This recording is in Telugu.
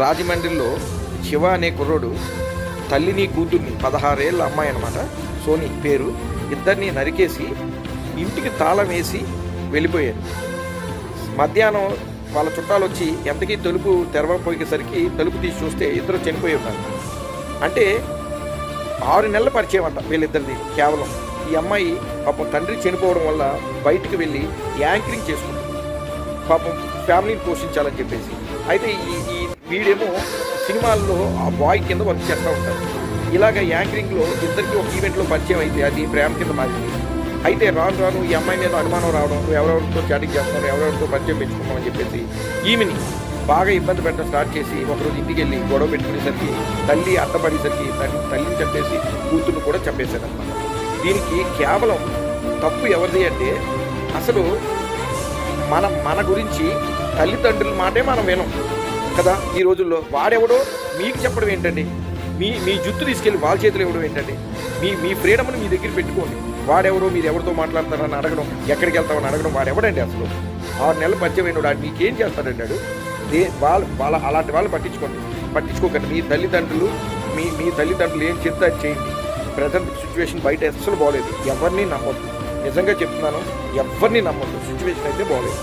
రాజమండ్రిలో శివ అనే కుర్రోడు తల్లిని కూతుర్ని 16 ఏళ్ళ అమ్మాయి అనమాట, సోని పేరు, ఇద్దరిని నరికేసి ఇంటికి తాళం వేసి వెళ్ళిపోయారు. మధ్యాహ్నం వాళ్ళ చుట్టాలు వచ్చి ఎంతకీ తలుపు తెరవపోయేసరికి తలుపు తీసి చూస్తే ఇద్దరు చనిపోయి ఉన్నారు. అంటే 6 నెలల పరిచయం అంట వీళ్ళిద్దరిది కేవలం. ఈ అమ్మాయి పాపం తండ్రి చనిపోవడం వల్ల బయటికి వెళ్ళి యాంకరింగ్ చేసుకుంటుంది పాపం ఫ్యామిలీని పోషించాలని చెప్పేసి. అయితే ఈ వీడేమో సినిమాల్లో ఆ బాయ్ కింద వర్క్ చేస్తూ ఉంటారు. ఇలాగ యాంకరింగ్లో ఇద్దరికి ఒక ఈవెంట్లో పరిచయం అయితే అది ప్రేమ కింద మారింది. అయితే రాను రాను ఈ అమ్మాయి మీద అనుమానం రావడం, ఎవరెవరితో చాటింగ్ చేస్తున్నారు, ఎవరెవరితో పరిచయం పెంచుకున్నాం అని చెప్పేసి ఈమెని బాగా ఇబ్బంది పెట్టడం స్టార్ట్ చేసి ఒకరోజు ఇంటికి వెళ్ళి గొడవ పెట్టుకునేసరికి తల్లి అడ్డపడేసరికి తల్లిని చంపేసి కూతుర్ని కూడా చంపేశారనమాట. దీనికి కేవలం తప్పు ఎవరిది అంటే అసలు మన గురించి తల్లిదండ్రుల మాటే మనం వినం కదా ఈ రోజుల్లో. వాడెవడో మీకు చెప్పడం ఏంటండి, మీ జుత్తు తీసుకెళ్ళి వాళ్ళ చేతులు ఇవ్వడం ఏంటండి, మీ ఫ్రీడమ్ని మీ దగ్గర పెట్టుకోండి. వాడెవరో మీరు ఎవరితో మాట్లాడతారని అడగడం, ఎక్కడికి వెళ్తామని అడగడం, వాడెవడండి అసలు 6 నెలలు పరిచయం అయినాడు, వాడు మీకేం చేస్తాడంటాడు. వాళ్ళ అలాంటి వాళ్ళు పట్టించుకోకండి. మీ తల్లిదండ్రులు ఏం చెప్తే అది చేయండి. ప్రజెంట్ సిచ్యువేషన్ బయట అస్సలు బాగోలేదు, ఎవరిని నమ్మొద్దు, నిజంగా చెప్తున్నాను, ఎవరిని నమ్మొద్దు, సిచ్యువేషన్ అయితే బాగోలేదు.